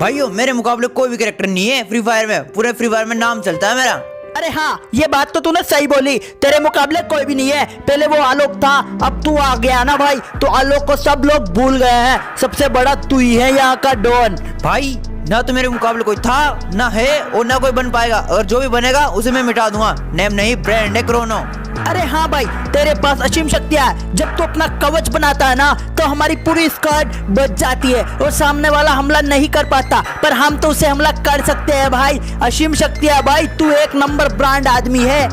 भाइयों मेरे मुकाबले कोई भी कैरेक्टर नहीं है फ्री फायर में, पूरे फ्री फायर में नाम चलता है मेरा। अरे हाँ, ये बात तो तूने सही बोली, तेरे मुकाबले कोई भी नहीं है। पहले वो आलोक था, अब तू आ गया ना भाई, तो आलोक को सब लोग भूल गए हैं। सबसे बड़ा तू ही है यहाँ का डॉन। भाई ना तो मेरे मुकाबले कोई था, ना है और ना कोई बन पाएगा, और जो भी बनेगा उसे मैं मिटा दूंगा। नेम नहीं ब्रांड है क्रोनो। अरे हाँ भाई, तेरे पास असीम शक्तियाँ है। जब तू अपना कवच बनाता है ना, तो हमारी पूरी स्क्वाड बच जाती है और सामने वाला हमला नहीं कर पाता, पर हम तो उसे हमला कर सकते हैं भाई। असीम शक्तियाँ भाई, तू एक नंबर ब्रांड आदमी है।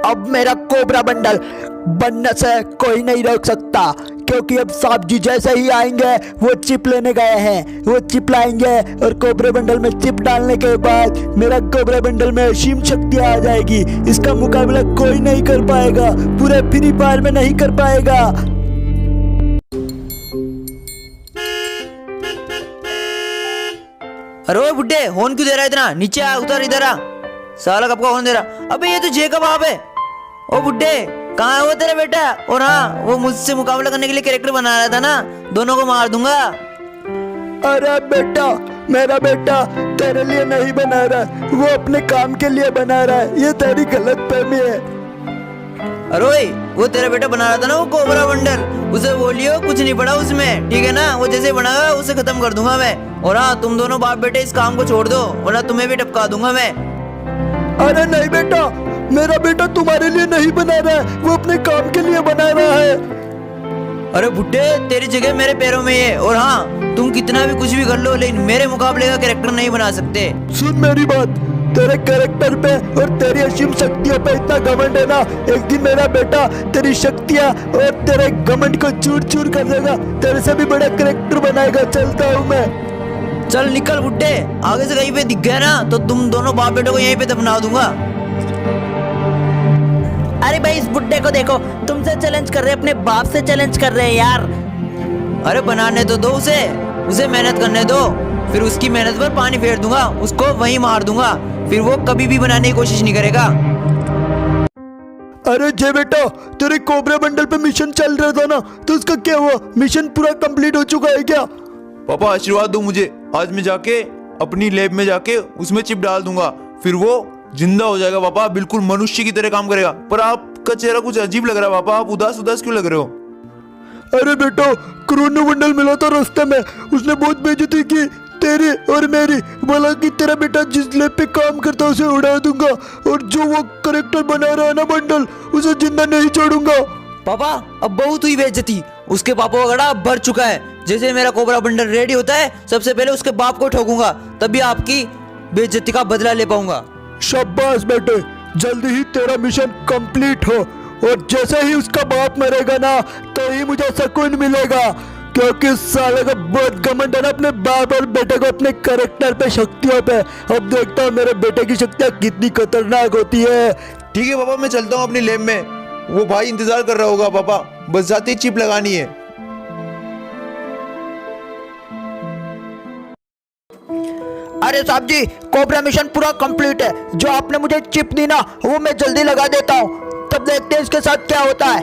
अब मेरा कोबरा बंडल बनने से कोई नहीं रोक सकता, क्योंकि अब साहब जी जैसे ही आएंगे वो चिप लेने गए हैं। वो चिप लाएंगे और कोबरा बंडल में चिप डालने के बाद मेरा कोबरा बंडल में असीम शक्तियाँ आ जाएगी। इसका मुकाबला कोई नहीं कर पाएगा, पूरे फ्री फायर में नहीं कर पाएगा। अरे ओए बुड्ढे, होन क्यों दे रहा है इतना? नीचे आ, उतर इधर आ। साला कब का होन दे रहा? अबे ये तो जेकब आप है। ओ बुड्ढे, कहाँ है वो तेरा बेटा? और हाँ, वो मुझसे मुकाबला करने के लिए कैरेक्टर बना रहा था ना, दोनों को मार दूंगा। अरे बेटा, मेरा बेटा तेरे लिए नहीं बना रहा, वो अपने काम के लिए बना रहा है। ये तेरी गलतफहमी है। अरे ओए, वो तेरा बेटा बना रहा था ना वो कोबरा बंडल, उसे बोलियो कुछ नहीं पड़ा उसमें, ठीक है ना? वो जैसे बनागा उसे खत्म कर दूंगा मैं। और हाँ, तुम दोनों बाप बेटे इस काम को छोड़ दो, वरना तुम्हें भी टपका दूंगा मैं। अरे नहीं बेटा, मेरा बेटा तुम्हारे लिए नहीं बना रहा है, वो अपने काम के लिए बना रहा है। अरे बुड्ढे, तेरी जगह मेरे पैरों में है, और हाँ, तुम कितना भी कुछ भी कर लो, लेकिन मेरे मुकाबले का कैरेक्टर नहीं बना सकते। सुन मेरी बात, तेरे कैरेक्टर पे और तेरी असीम शक्तियों पे इतना घमंड है ना, एक दिन मेरा बेटा तेरी शक्तियाँ और तेरे घमंड को चूर चूर कर देगा, तेरे से भी बड़ा कैरेक्टर बनाएगा। चलता हूँ मैं। चल निकल बुड्ढे, आगे से कहीं पे दिख गया ना तो तुम दोनों बाप बेटों को यहीं पे दफना दूंगा। अरे भाई, इस बुड्ढे को देखो, तुमसे चैलेंज कर रहे, अपने बाप से चैलेंज कर रहे हैं यार। अरे बनाने तो दो उसे मेहनत करने दो, फिर उसकी मेहनत पर पानी फेर दूंगा, उसको वहीं मार दूंगा, फिर वो कभी भी बनाने की कोशिश नहीं करेगा। अरे जय बेटा, तेरे कोबरा बंडल पे मिशन चल रहा था ना, तो उसका क्या हुआ? मिशन पूरा कंप्लीट हो चुका है क्या? पापा आशीर्वाद दो मुझे, आज मैं जाके अपनी लैब में जाके उसमें चिप डाल दूंगा, फिर वो जिंदा हो जाएगा। पापा बिल्कुल मनुष्य की तरह काम करेगा। पर आपका चेहरा कुछ अजीब लग रहा है पापा, आप उदास उदास क्यों लग रहे हो? अरे बेटा, क्रोनो बंडल मिला था रास्ते में, उसने बहुत बेइज्जती की तेरी और मेरी। बोला कि तेरा बेटा जिस लैब पे काम करता है उसे उड़ा दूंगा, और जो वो कैरेक्टर बना रहा है ना बंडल, उसे जिंदा नहीं छोड़ूंगा। पापा अब बहुत हुई बेइज्जती, उसके पापा का गड़ा भर चुका है। जैसे मेरा कोबरा बंडल रेडी होता है, सबसे पहले उसके बाप को ठोकूंगा, तभी आपकी बेइज्जती का बदला ले पाऊंगा। शाबाश बेटे, जल्दी ही तेरा मिशन कंप्लीट हो, और जैसे ही उसका बाप मरेगा ना, तो ही मुझे सुकून मिलेगा, क्योंकि साले का बहुत घमंड है ना अपने बाप और बेटे को, अपने कैरेक्टर पे, शक्तियों पे। अब देखता हूँ मेरे बेटे की शक्तियाँ कितनी खतरनाक होती है। ठीक है पापा, मैं चलता हूँ अपनी लैब में, वो भाई इंतजार कर रहा होगा। पापा बस जाते ही चिप लगानी है। अरे साहब जी, कोबरा मिशन पूरा कंप्लीट है। जो आपने मुझे चिप दी ना, वो मैं जल्दी लगा देता हूँ, तब देखते हैं इसके साथ क्या होता है।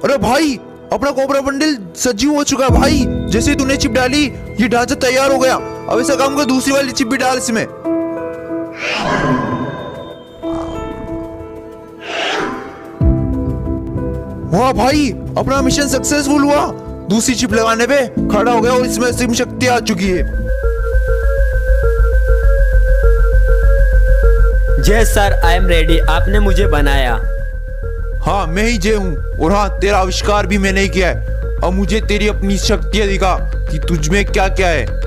अरे भाई, अपना कोबरा बंडल सजीव हो चुका है भाई। जैसे ही तूने चिप डाली, ये ढांचा तैयार हो गया। अब ऐसा काम कर, दूसरी वाली चिप भी डाल इसमें। वाह भाई, अपना मिशन सक्सेसफुल हुआ। दूसरी चिप लगाने पे खड़ा हो गया और इसमें असीम शक्ति आ चुकी है। जय सर, आई एम रेडी। आपने मुझे बनाया। हाँ, मैं ही जय हूँ, और हाँ, तेरा आविष्कार भी मैंने ही किया है। अब मुझे तेरी अपनी शक्तियाँ दिखा कि तुझ में क्या क्या है।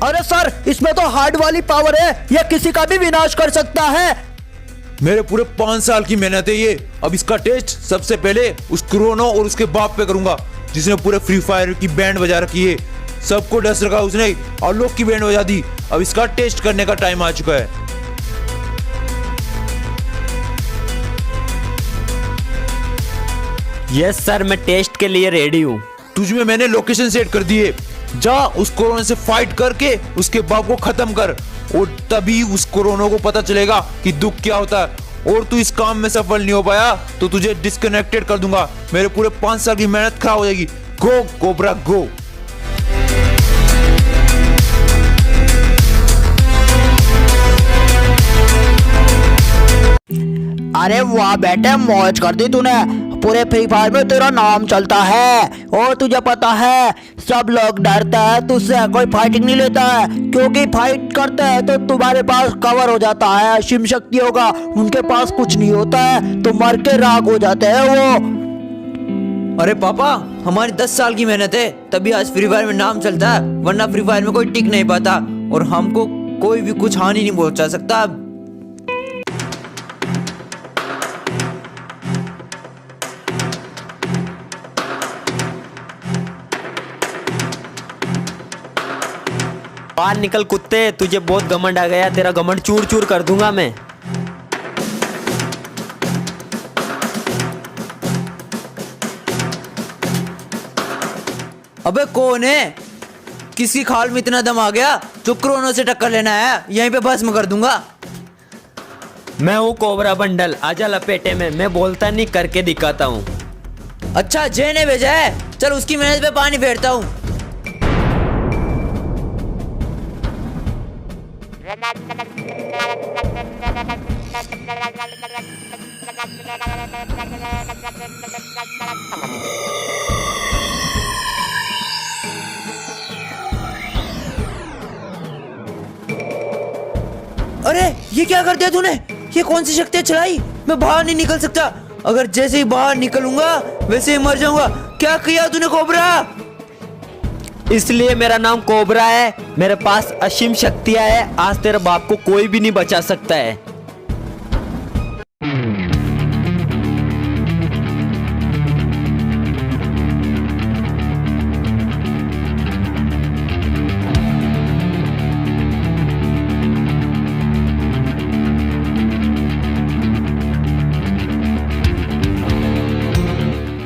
अरे सर, इसमें तो हार्ड वाली पावर है, यह किसी का भी विनाश कर सकता है। मेरे पूरे 5 साल की मेहनत है ये। अब इसका टेस्ट सबसे पहले उस क्रोनो और उसके बाप पे करूंगा, जिसने पूरे फ्री फायर की बैंड बजा रखी है। सबको डस रखा उसने, आलोक की बैंड बजा दी। अब इसका टेस्ट करने का टाइम आ चुका है। यस सर, मैं टेस्ट के लिए रेडी हूँ। तुझ में मैंने लोकेशन सेट कर दी है, जा उस कोरोना से फाइट करके उसके बाप को खत्म कर, और तभी उस कोरोना को पता चलेगा कि दुख क्या होता है। और तू इस काम में सफल नहीं हो पाया तो तुझे डिस्कनेक्टेड कर दूंगा, मेरे पूरे 5 साल की मेहनत खराब हो जाएगी। गो कोबरा गो। अरे वाह बेटे, मौज कर दी तूने। पूरे फ्री फायर में तेरा नाम चलता है, और तुझे पता है सब लोग डरते हैं तुझसे, कोई फाइटिंग नहीं लेता है, क्योंकि फाइट करते हैं तो तुम्हारे पास कवर हो जाता है, शिव शक्ति होगा, उनके पास कुछ नहीं होता है, तो मर के राख हो जाते हैं वो। अरे पापा, हमारी 10 साल की मेहनत है तभी आज फ्री फायर में नाम चलता है, वरना फ्री फायर में कोई टिक नहीं पाता और हमको कोई भी कुछ हानि नहीं पहुंचा सकता। बाहर निकल कुत्ते, तुझे बहुत घमंड आ गया, तेरा घमंड चूर चूर कर दूंगा मैं। अबे कौन है, किसकी खाल में इतना दम आ गया जो कोरोना से टक्कर लेना है, यहीं पे भस्म कर दूंगा। मैं हूँ कोबरा बंडल, आजा लपेटे में, मैं बोलता नहीं करके दिखाता हूँ। अच्छा जय ने भेजा है, चल उसकी मेहनत पे पानी फेरता हूँ। अरे ये क्या कर दिया तूने, ये कौन सी शक्ति चलाई, मैं बाहर नहीं निकल सकता, अगर जैसे ही बाहर निकलूंगा वैसे ही मर जाऊंगा। क्या किया तूने कोबरा? इसलिए मेरा नाम कोबरा है, मेरे पास असीम शक्तियां है, आज तेरे बाप को कोई भी नहीं बचा सकता है।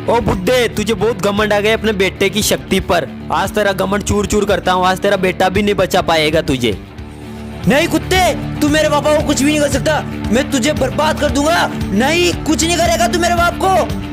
ओ बुड्ढे, तुझे बहुत घमंड आ गया अपने बेटे की शक्ति पर, आज तेरा घमंड चूर चूर करता हूँ, आज तेरा बेटा भी नहीं बचा पाएगा तुझे। नहीं कुत्ते, तू मेरे पापा को कुछ भी नहीं कर सकता, मैं तुझे बर्बाद कर दूंगा। नहीं, कुछ नहीं करेगा तू मेरे बाप को।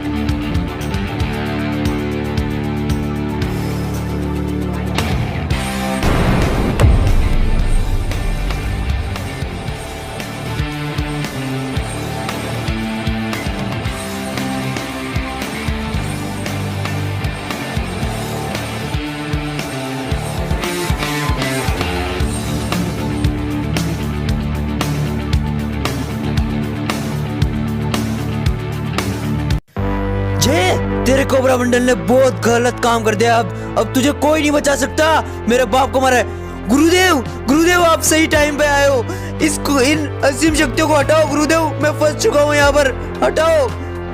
तेरे कोबरा मंडल ने बहुत गलत काम कर दिया, अब तुझे कोई नहीं बचा सकता, मेरे बाप को मारा है। गुरुदेव, गुरुदेव आप सही टाइम पे आए हो, इसको, इन असीम शक्तियों को हटाओ गुरुदेव, मैं फंस चुका हूँ यहाँ पर, हटाओ।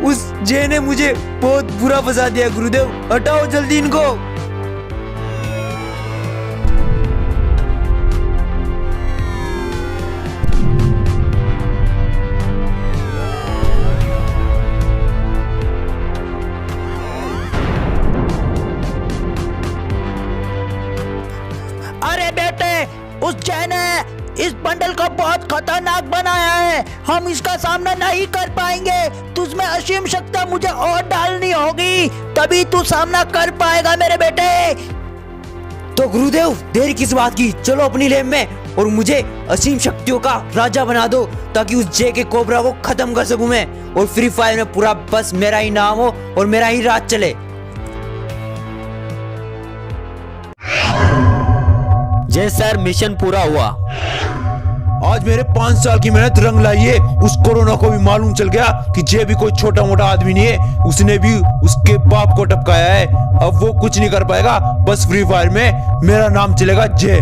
उस जे ने मुझे बहुत बुरा फंसा दिया गुरुदेव, हटाओ जल्दी इनको। अरे बेटे, उस जैन ने इस बंडल को बहुत खतरनाक बनाया है, हम इसका सामना नहीं कर पाएंगे, तुझमें असीम शक्ति मुझे और डालनी होगी, तभी तू सामना कर पाएगा मेरे बेटे। तो गुरुदेव देर किस बात की, चलो अपनी लैब में और मुझे असीम शक्तियों का राजा बना दो, ताकि उस जे के कोबरा को खत्म कर सकूं मैं, और फ्री फायर में पूरा बस मेरा ही नाम हो और मेरा ही राज चले। जय सर, मिशन पूरा हुआ। आज मेरे 5 साल की मेहनत रंग लाई है, उस कोरोना को भी मालूम चल गया कि जे भी कोई छोटा मोटा आदमी नहीं है, उसने भी उसके बाप को टपकाया है, अब वो कुछ नहीं कर पाएगा, बस फ्री फायर में मेरा नाम चलेगा जे।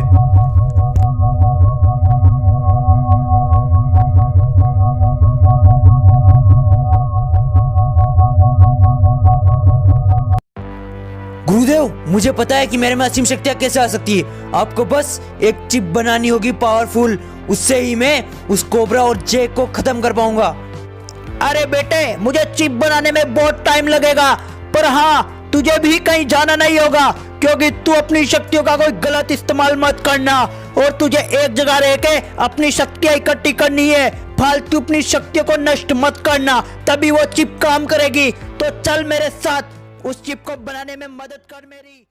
गुरुदेव मुझे पता है कि मेरे में असीम शक्तियाँ कैसे आ सकती है। आपको बस एक चिप बनानी होगी पावरफुल, उससे ही मैं उस कोबरा और जैक को खत्म कर पाऊंगा। अरे बेटे, मुझे चिप बनाने में बहुत टाइम लगेगा, पर हाँ, तुझे भी कहीं जाना नहीं होगा, क्योंकि तू अपनी शक्तियों का कोई गलत इस्तेमाल मत करना, और तुझे एक जगह रह के अपनी शक्तियां इकट्ठी करनी है। फालतू अपनी शक्तियों को नष्ट मत करना, तभी वो चिप काम करेगी। तो चल मेरे साथ, उस चिप को बनाने में मदद कर मेरी।